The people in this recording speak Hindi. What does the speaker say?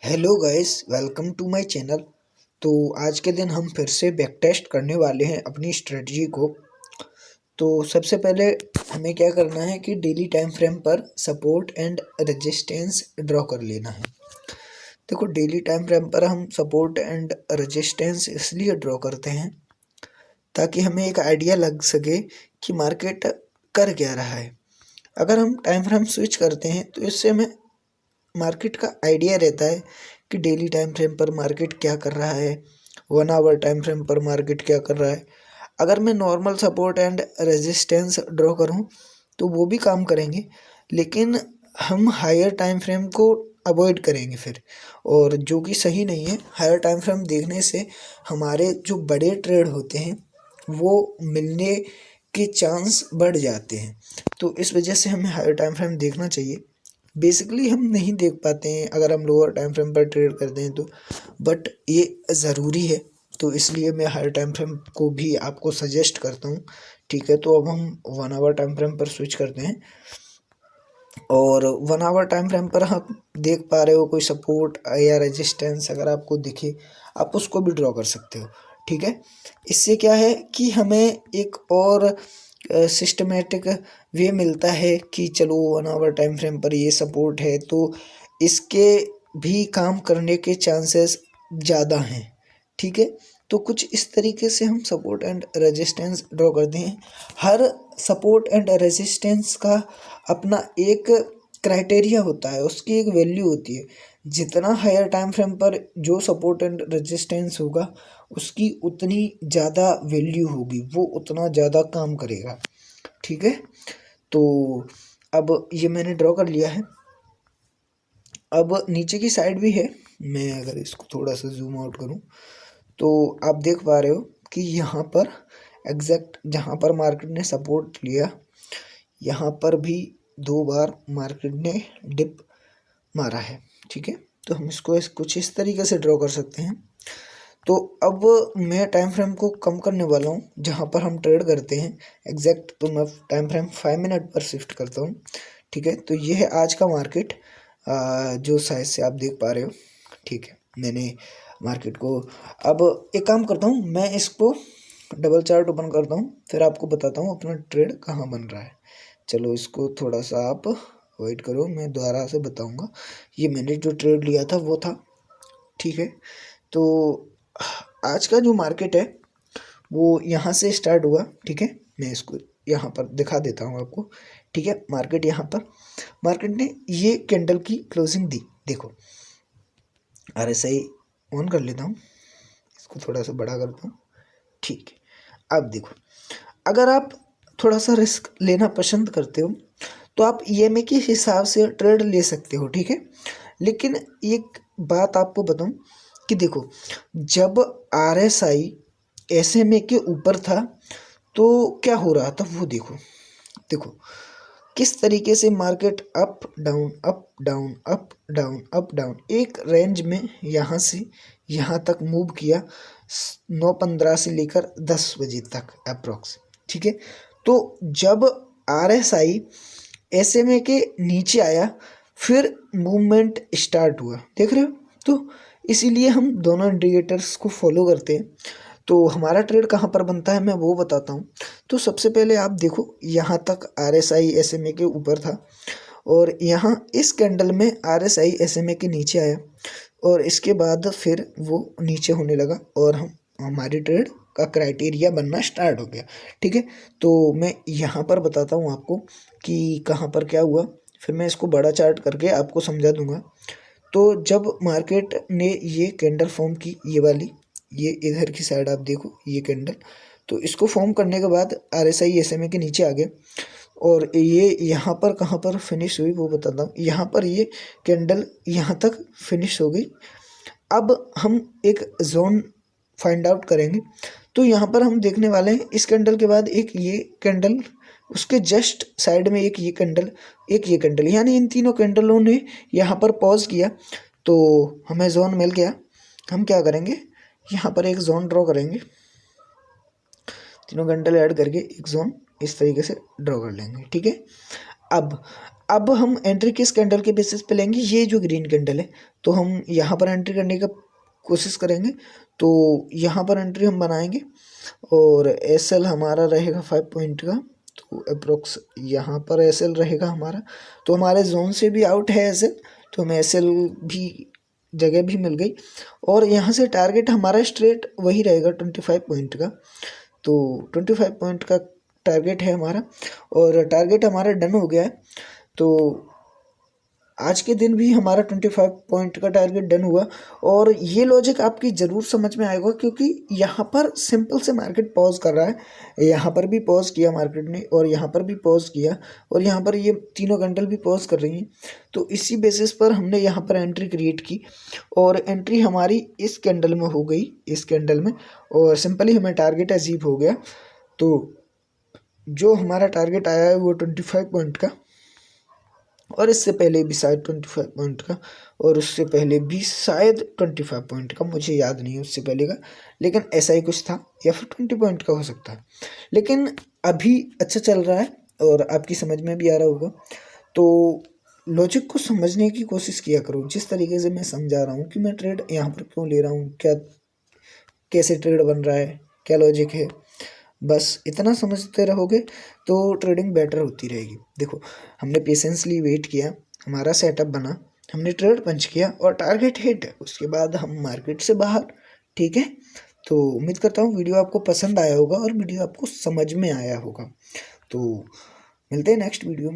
Hello guys, welcome to my channel. तो आज के दिन हम फिर से बैक टेस्ट करने वाले हैं अपनी स्ट्रेटजी को। तो सबसे पहले हमें क्या करना है कि डेली टाइम फ्रेम पर सपोर्ट एंड रेजिस्टेंस ड्रॉ कर लेना है। देखो, डेली टाइम फ्रेम पर हम सपोर्ट एंड रेजिस्टेंस इसलिए ड्रॉ करते हैं ताकि हमें एक आइडिया लग सके कि मार्केट कर क्या रहा है। अगर हम टाइम फ्रेम स्विच करते हैं तो इससे हमें मार्केट का आइडिया रहता है कि डेली टाइम फ्रेम पर मार्केट क्या कर रहा है, 1 आवर टाइम फ्रेम पर मार्केट क्या कर रहा है। अगर मैं normal support and resistance draw करूं तो वो भी काम करेंगे, लेकिन हम हायर टाइम फ्रेम को अवॉइड करेंगे फिर, और जो कि सही नहीं है। हायर टाइम फ्रेम देखने से हमारे जो बड़े ट्रेड होते हैं वो मिलने के चांस बढ़ जाते हैं। तो इस वजह से हमें हायर टाइम फ्रेम देखना चाहिए। बेसिकली हम नहीं देख पाते हैं अगर हम लोअर टाइम फ्रेम पर ट्रेड करते हैं तो, बट ये ज़रूरी है, तो इसलिए मैं हायर टाइम फ्रेम को भी आपको सजेस्ट करता हूँ। ठीक है, तो अब हम 1 आवर टाइम फ्रेम पर स्विच करते हैं, और 1 आवर टाइम फ्रेम पर हम देख पा रहे हो कोई सपोर्ट या रेजिस्टेंस अगर आपको दिखे, आप उसको भी ड्रॉ कर सकते हो। ठीक है, इससे क्या है कि हमें एक और सिस्टमेटिक वे मिलता है कि चलो 1 आवर टाइम फ्रेम पर ये सपोर्ट है तो इसके भी काम करने के चांसेस ज़्यादा हैं। ठीक है, तो कुछ इस तरीके से हम सपोर्ट एंड रेजिस्टेंस ड्रॉ करते हैं। हर सपोर्ट एंड रेजिस्टेंस का अपना एक क्राइटेरिया होता है, उसकी एक वैल्यू होती है। जितना हायर टाइम फ्रेम पर जो सपोर्ट एंड रेजिस्टेंस होगा उसकी उतनी ज़्यादा वैल्यू होगी, वो उतना ज़्यादा काम करेगा। ठीक है, तो अब ये मैंने ड्रॉ कर लिया है। अब नीचे की साइड भी है, मैं अगर इसको थोड़ा सा जूम आउट करूं तो आप देख पा रहे हो कि यहाँ पर एग्जैक्ट जहाँ पर मार्केट ने सपोर्ट लिया, यहाँ पर भी 2 बार मार्केट ने डिप मारा है। ठीक है, तो हम इसको कुछ इस तरीके से ड्रॉ कर सकते हैं। तो अब मैं टाइम फ्रेम को कम करने वाला हूँ जहाँ पर हम ट्रेड करते हैं एग्जैक्ट, तो मैं टाइम फ्रेम 5 मिनट पर शिफ्ट करता हूँ। ठीक है, तो ये है आज का मार्केट जो साइज से आप देख पा रहे हो। ठीक है, मैंने मार्केट को अब एक काम करता हूँ, मैं इसको डबल चार्ट ओपन करता हूँ, फिर आपको बताता हूँ अपना ट्रेड कहाँ बन रहा है। चलो इसको थोड़ा सा आप वेट करो, मैं दोबारा से बताऊँगा। ये मैंने जो ट्रेड लिया था वो था। ठीक है, तो आज का जो मार्केट है वो यहाँ से स्टार्ट हुआ। ठीक है, मैं इसको यहाँ पर दिखा देता हूँ आपको। ठीक है, मार्केट ने ये कैंडल की क्लोजिंग दी। देखो, RSI ऑन कर लेता हूँ, इसको थोड़ा सा बड़ा करता हूँ। ठीक है, अब देखो, अगर आप थोड़ा सा रिस्क लेना पसंद करते हो तो आप EMA के हिसाब से ट्रेड ले सकते हो। ठीक है, लेकिन एक बात आपको बताऊं कि देखो, जब RSI SMA के ऊपर था तो क्या हो रहा था वो देखो। देखो किस तरीके से market up down up down up down up down एक रेंज में यहाँ से यहाँ तक मूव किया, 9:15 से लेकर 10 बजे तक अप्रोक्स। ठीक है, तो जब RSI SMA के नीचे आया फिर मूवमेंट स्टार्ट हुआ, देख रहे हो। तो इसीलिए हम दोनों इंडिकेटर्स को फॉलो करते हैं। तो हमारा ट्रेड कहाँ पर बनता है मैं वो बताता हूँ। तो सबसे पहले आप देखो, यहाँ तक RSI SMA के ऊपर था, और यहाँ इस कैंडल में RSI SMA के नीचे आया, और इसके बाद फिर वो नीचे होने लगा और हमारी ट्रेड का क्राइटेरिया बनना स्टार्ट हो गया। ठीक है, तो मैं यहाँ पर बताता हूँ आपको कि कहाँ पर क्या हुआ, फिर मैं इसको बड़ा चार्ट करके आपको समझा दूंगा। तो जब मार्केट ने ये कैंडल फॉर्म की, ये वाली, ये इधर की साइड आप देखो ये कैंडल, तो इसको फॉर्म करने के बाद RSI SMA के नीचे आ गया, और ये यहाँ पर कहाँ पर फिनिश हुई वो बताता हूँ। यहाँ पर ये कैंडल यहाँ तक फिनिश हो गई। अब हम एक जोन फाइंड आउट करेंगे, तो यहाँ पर हम देखने वाले हैं इस कैंडल के बाद एक ये कैंडल, उसके जस्ट साइड में एक ये कैंडल, यानी इन तीनों कैंडलों ने यहाँ पर पॉज किया, तो हमें जोन मिल गया। हम क्या करेंगे, यहाँ पर एक जोन ड्रॉ करेंगे, तीनों कैंडल ऐड करके एक जोन इस तरीके से ड्रॉ कर लेंगे। ठीक है, अब अब हम एंट्री किस कैंडल के बेसिस पे लेंगे, ये जो ग्रीन कैंडल है, तो हम यहाँ पर एंट्री करने का कोशिश करेंगे। तो यहाँ पर एंट्री हम बनाएंगे और एसएल हमारा रहेगा 5 पॉइंट का, तो अप्रोक्स यहाँ पर एसएल रहेगा हमारा। तो हमारे जोन से भी आउट है एसएल, तो हमें एसएल भी जगह भी मिल गई। और यहाँ से टारगेट हमारा स्ट्रेट वही रहेगा 25 पॉइंट का, तो 25 पॉइंट का टारगेट है हमारा और टारगेट हमारा डन हो गया है। तो आज के दिन भी हमारा 25 पॉइंट का टारगेट डन हुआ। और ये लॉजिक आपकी ज़रूर समझ में आएगा, क्योंकि यहाँ पर सिंपल से मार्केट पॉज कर रहा है, यहाँ पर भी पॉज किया मार्केट ने और यहाँ पर भी पॉज किया और यहाँ पर ये तीनों कैंडल भी पॉज कर रही हैं। तो इसी बेसिस पर हमने यहाँ पर एंट्री क्रिएट की और एंट्री हमारी इस कैंडल में हो गई, इस कैंडल में, और सिंपली हमें टारगेट अचीव हो गया। तो जो हमारा टारगेट आया है वो 25 पॉइंट का, और इससे पहले भी शायद 25 पॉइंट का, और उससे पहले भी शायद 25 पॉइंट का, मुझे याद नहीं है उससे पहले का, लेकिन ऐसा ही कुछ था, या फिर 20 पॉइंट का हो सकता है। लेकिन अभी अच्छा चल रहा है और आपकी समझ में भी आ रहा होगा। तो लॉजिक को समझने की कोशिश किया करो, जिस तरीके से मैं समझा रहा हूँ कि मैं ट्रेड यहाँ पर क्यों ले रहा हूँ, क्या कैसे ट्रेड बन रहा है, क्या लॉजिक है, बस इतना समझते रहोगे तो ट्रेडिंग बेटर होती रहेगी। देखो, हमने पेशेंसली वेट किया, हमारा सेटअप बना, हमने ट्रेड पंच किया और टारगेट हिट, उसके बाद हम मार्केट से बाहर। ठीक है, तो उम्मीद करता हूँ वीडियो आपको पसंद आया होगा और वीडियो आपको समझ में आया होगा। तो मिलते हैं नेक्स्ट वीडियो में।